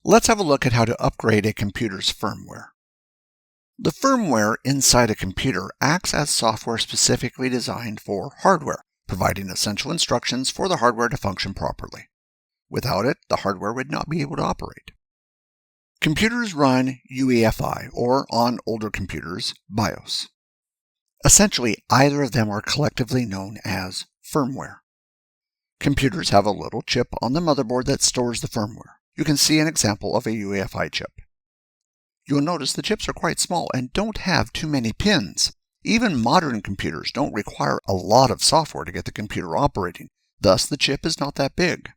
Let's have a look at how to upgrade a computer's firmware. The firmware inside a computer acts as software specifically designed for hardware, providing essential instructions for the hardware to function properly. Without it, the hardware would not be able to operate. Computers run UEFI, or on older computers, BIOS. Essentially, either of them are collectively known as firmware. Computers have a little chip on the motherboard that stores the firmware. You can see an example of a UEFI chip. You'll notice the chips are quite small and don't have too many pins. Even modern computers don't require a lot of software to get the computer operating, thus the chip is not that big.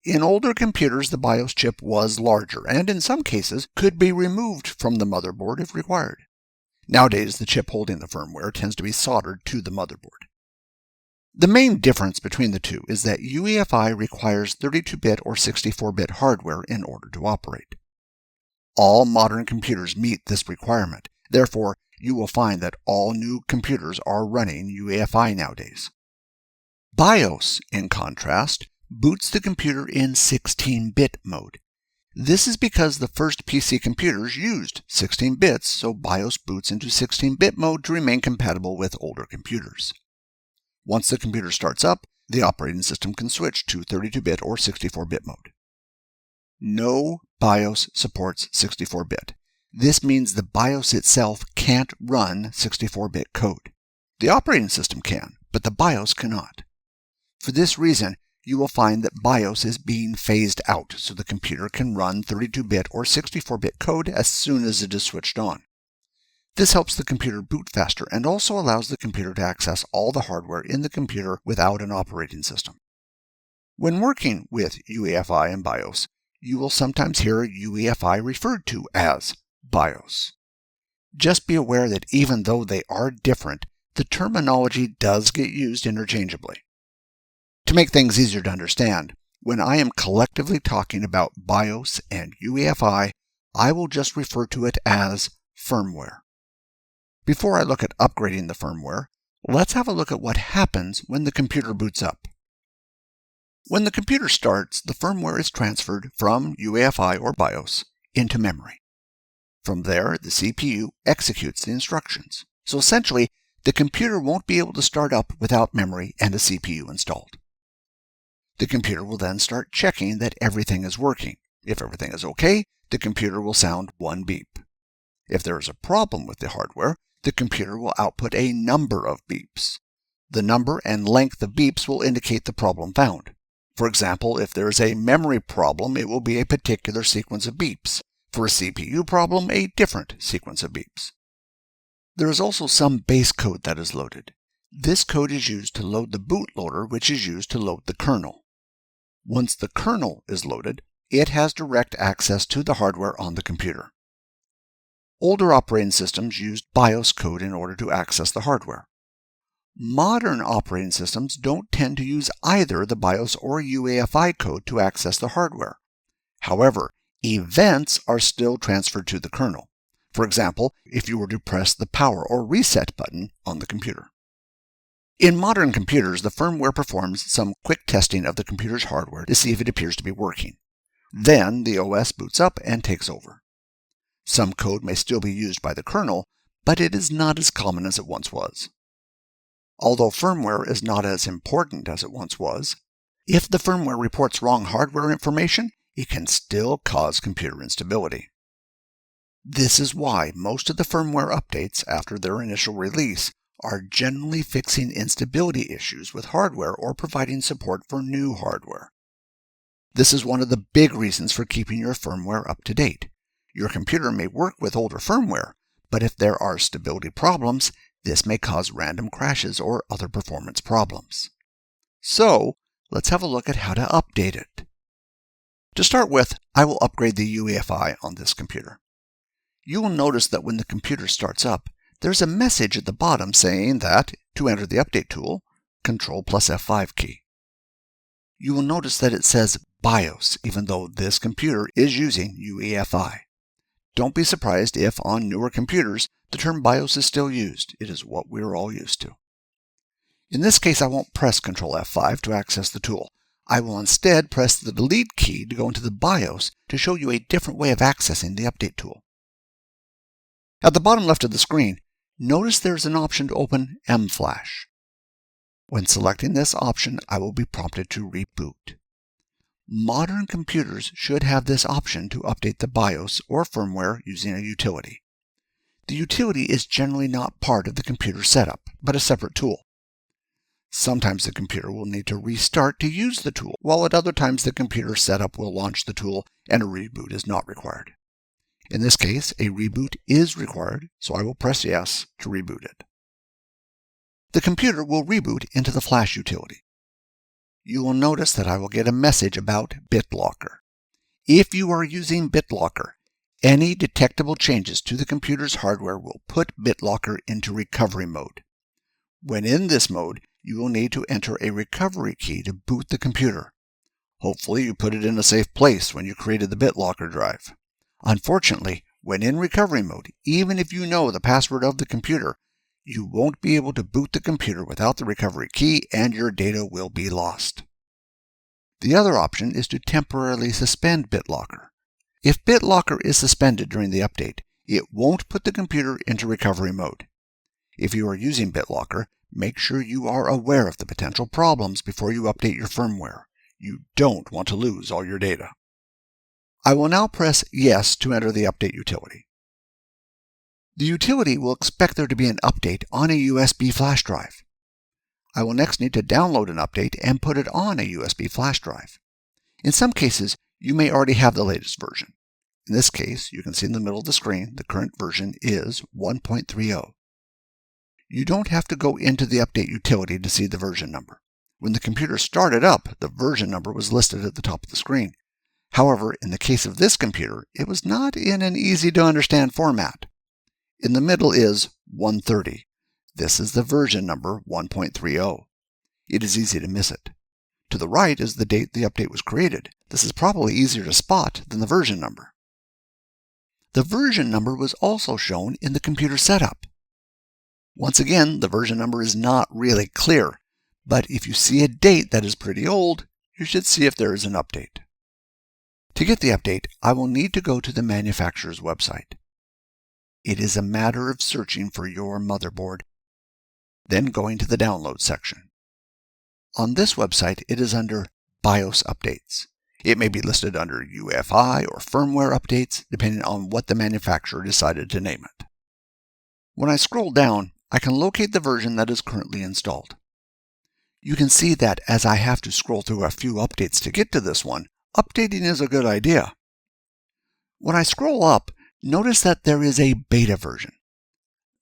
In older computers, the BIOS chip was larger and in some cases could be removed from the motherboard if required. Nowadays, the chip holding the firmware tends to be soldered to the motherboard. The main difference between the two is that UEFI requires 32-bit or 64-bit hardware in order to operate. All modern computers meet this requirement. Therefore, you will find that all new computers are running UEFI nowadays. BIOS, in contrast, boots the computer in 16-bit mode. This is because the first PC computers used 16 bits, so BIOS boots into 16-bit mode to remain compatible with older computers. Once the computer starts up, the operating system can switch to 32-bit or 64-bit mode. No BIOS supports 64-bit. This means the BIOS itself can't run 64-bit code. The operating system can, but the BIOS cannot. For this reason, you will find that BIOS is being phased out so the computer can run 32-bit or 64-bit code as soon as it is switched on. This helps the computer boot faster and also allows the computer to access all the hardware in the computer without an operating system. When working with UEFI and BIOS, you will sometimes hear UEFI referred to as BIOS. Just be aware that even though they are different, the terminology does get used interchangeably. To make things easier to understand, when I am collectively talking about BIOS and UEFI, I will just refer to it as firmware. Before I look at upgrading the firmware, let's have a look at what happens when the computer boots up. When the computer starts, the firmware is transferred from UEFI or BIOS into memory. From there, the CPU executes the instructions. So essentially, the computer won't be able to start up without memory and a CPU installed. The computer will then start checking that everything is working. If everything is okay, the computer will sound one beep. If there is a problem with the hardware, the computer will output a number of beeps. The number and length of beeps will indicate the problem found. For example, if there is a memory problem, it will be a particular sequence of beeps. For a CPU problem, a different sequence of beeps. There is also some base code that is loaded. This code is used to load the bootloader, which is used to load the kernel. Once the kernel is loaded, it has direct access to the hardware on the computer. Older operating systems used BIOS code in order to access the hardware. Modern operating systems don't tend to use either the BIOS or UEFI code to access the hardware. However, events are still transferred to the kernel. For example, if you were to press the power or reset button on the computer. In modern computers, the firmware performs some quick testing of the computer's hardware to see if it appears to be working. Then the OS boots up and takes over. Some code may still be used by the kernel, but it is not as common as it once was. Although firmware is not as important as it once was, if the firmware reports wrong hardware information, it can still cause computer instability. This is why most of the firmware updates after their initial release are generally fixing instability issues with hardware or providing support for new hardware. This is one of the big reasons for keeping your firmware up to date. Your computer may work with older firmware, but if there are stability problems, this may cause random crashes or other performance problems. So, let's have a look at how to update it. To start with, I will upgrade the UEFI on this computer. You will notice that when the computer starts up, there's a message at the bottom saying that, to enter the update tool, Ctrl plus F5 key. You will notice that it says BIOS, even though this computer is using UEFI. Don't be surprised if, on newer computers, the term BIOS is still used. It is what we're all used to. In this case, I won't press Ctrl F5 to access the tool. I will instead press the Delete key to go into the BIOS to show you a different way of accessing the Update tool. At the bottom left of the screen, notice there is an option to open mFlash. When selecting this option, I will be prompted to reboot. Modern computers should have this option to update the BIOS or firmware using a utility. The utility is generally not part of the computer setup, but a separate tool. Sometimes the computer will need to restart to use the tool, while at other times the computer setup will launch the tool and a reboot is not required. In this case, a reboot is required, so I will press yes to reboot it. The computer will reboot into the Flash utility. You will notice that I will get a message about BitLocker. If you are using BitLocker, any detectable changes to the computer's hardware will put BitLocker into recovery mode. When in this mode, you will need to enter a recovery key to boot the computer. Hopefully you put it in a safe place when you created the BitLocker drive. Unfortunately, when in recovery mode, even if you know the password of the computer, you won't be able to boot the computer without the recovery key and your data will be lost. The other option is to temporarily suspend BitLocker. If BitLocker is suspended during the update, it won't put the computer into recovery mode. If you are using BitLocker, make sure you are aware of the potential problems before you update your firmware. You don't want to lose all your data. I will now press Yes to enter the Update utility. The utility will expect there to be an update on a USB flash drive. I will next need to download an update and put it on a USB flash drive. In some cases, you may already have the latest version. In this case, you can see in the middle of the screen, the current version is 1.30. You don't have to go into the Update utility to see the version number. When the computer started up, the version number was listed at the top of the screen. However, in the case of this computer, it was not in an easy-to-understand format. In the middle is 130. This is the version number 1.30. It is easy to miss it. To the right is the date the update was created. This is probably easier to spot than the version number. The version number was also shown in the computer setup. Once again, the version number is not really clear, but if you see a date that is pretty old, you should see if there is an update. To get the update, I will need to go to the manufacturer's website. It is a matter of searching for your motherboard, then going to the Download section. On this website, it is under BIOS Updates. It may be listed under UEFI or Firmware Updates, depending on what the manufacturer decided to name it. When I scroll down, I can locate the version that is currently installed. You can see that as I have to scroll through a few updates to get to this one, updating is a good idea. When I scroll up, notice that there is a beta version.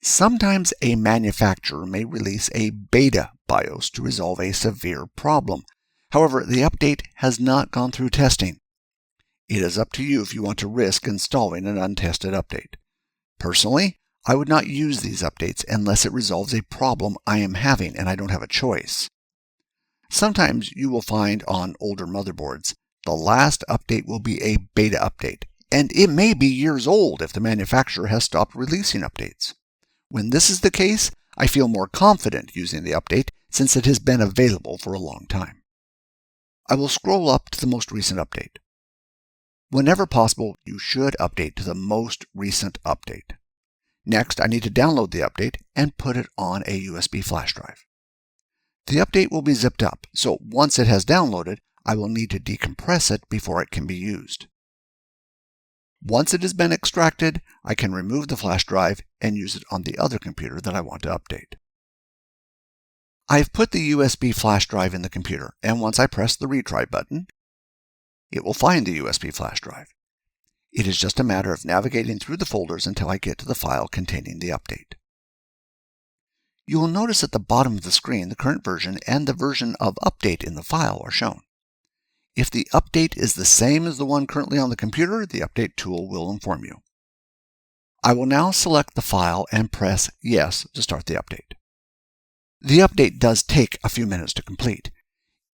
Sometimes a manufacturer may release a beta BIOS to resolve a severe problem. However, the update has not gone through testing. It is up to you if you want to risk installing an untested update. Personally, I would not use these updates unless it resolves a problem I am having and I don't have a choice. Sometimes you will find on older motherboards, the last update will be a beta update, and it may be years old if the manufacturer has stopped releasing updates. When this is the case, I feel more confident using the update since it has been available for a long time. I will scroll up to the most recent update. Whenever possible, you should update to the most recent update. Next, I need to download the update and put it on a USB flash drive. The update will be zipped up, so once it has downloaded, I will need to decompress it before it can be used. Once it has been extracted, I can remove the flash drive and use it on the other computer that I want to update. I've put the USB flash drive in the computer, and once I press the retry button, it will find the USB flash drive. It is just a matter of navigating through the folders until I get to the file containing the update. You will notice at the bottom of the screen the current version and the version of update in the file are shown. If the update is the same as the one currently on the computer, the update tool will inform you. I will now select the file and press Yes to start the update. The update does take a few minutes to complete.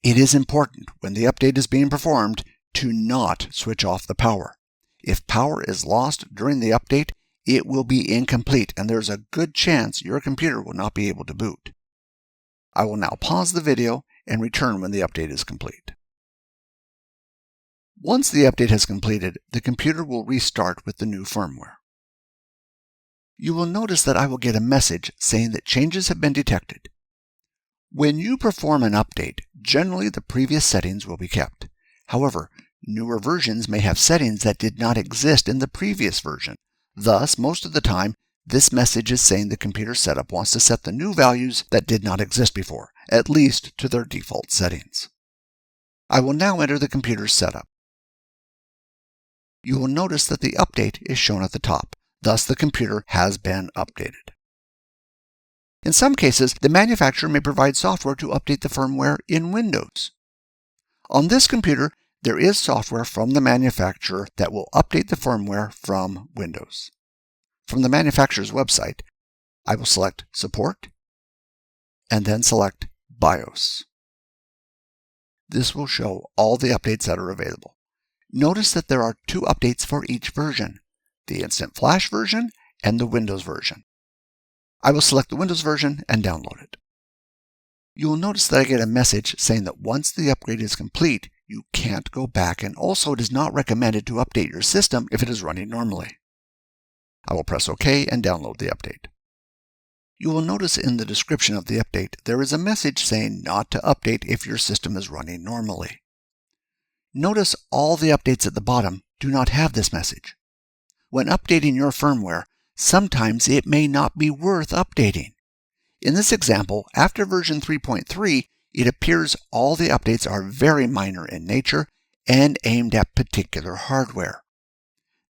It is important when the update is being performed to not switch off the power. If power is lost during the update, it will be incomplete and there's a good chance your computer will not be able to boot. I will now pause the video and return when the update is complete. Once the update has completed, the computer will restart with the new firmware. You will notice that I will get a message saying that changes have been detected. When you perform an update, generally the previous settings will be kept. However, newer versions may have settings that did not exist in the previous version. Thus, most of the time, this message is saying the computer setup wants to set the new values that did not exist before, at least to their default settings. I will now enter the computer's setup. You will notice that the update is shown at the top. Thus, the computer has been updated. In some cases, the manufacturer may provide software to update the firmware in Windows. On this computer, there is software from the manufacturer that will update the firmware from Windows. From the manufacturer's website, I will select Support and then select BIOS. This will show all the updates that are available. Notice that there are 2 updates for each version, the Instant Flash version and the Windows version. I will select the Windows version and download it. You will notice that I get a message saying that once the upgrade is complete, you can't go back, and also it is not recommended to update your system if it is running normally. I will press OK and download the update. You will notice in the description of the update there is a message saying not to update if your system is running normally. Notice all the updates at the bottom do not have this message. When updating your firmware, sometimes it may not be worth updating. In this example, after version 3.3, it appears all the updates are very minor in nature and aimed at particular hardware.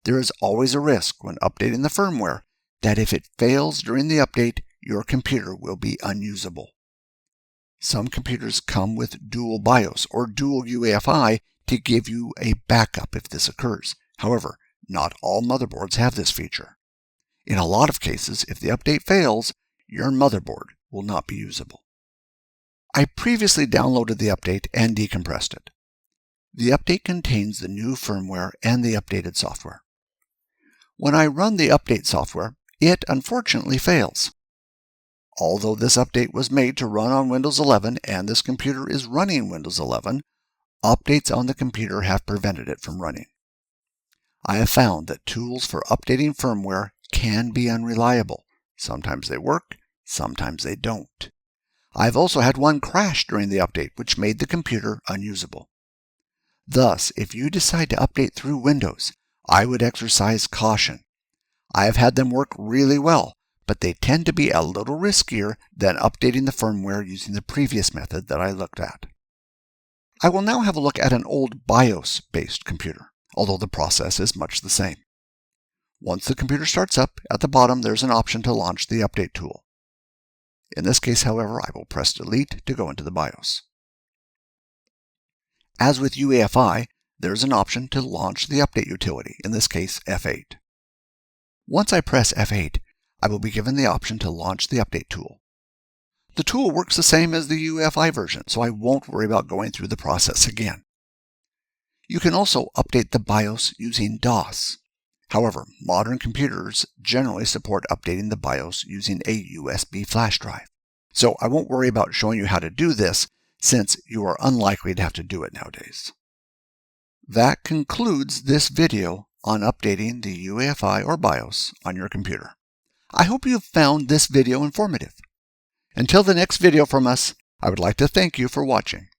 There is always a risk when updating the firmware that if it fails during the update, your computer will be unusable. Some computers come with dual BIOS or dual UEFI to give you a backup if this occurs. However, not all motherboards have this feature. In a lot of cases, if the update fails, your motherboard will not be usable. I previously downloaded the update and decompressed it. The update contains the new firmware and the updated software. When I run the update software, it unfortunately fails. Although this update was made to run on Windows 11 and this computer is running Windows 11, updates on the computer have prevented it from running. I have found that tools for updating firmware can be unreliable. Sometimes they work, sometimes they don't. I've also had one crash during the update, which made the computer unusable. Thus, if you decide to update through Windows, I would exercise caution. I have had them work really well, but they tend to be a little riskier than updating the firmware using the previous method that I looked at. I will now have a look at an old BIOS-based computer, although the process is much the same. Once the computer starts up, at the bottom there's an option to launch the update tool. In this case, however, I will press Delete to go into the BIOS. As with UEFI, there's an option to launch the update utility, in this case F8. Once I press F8, I will be given the option to launch the update tool. The tool works the same as the UEFI version, so I won't worry about going through the process again. You can also update the BIOS using DOS. However, modern computers generally support updating the BIOS using a USB flash drive. So I won't worry about showing you how to do this, since you are unlikely to have to do it nowadays. That concludes this video on updating the UEFI or BIOS on your computer. I hope you have found this video informative. Until the next video from us, I would like to thank you for watching.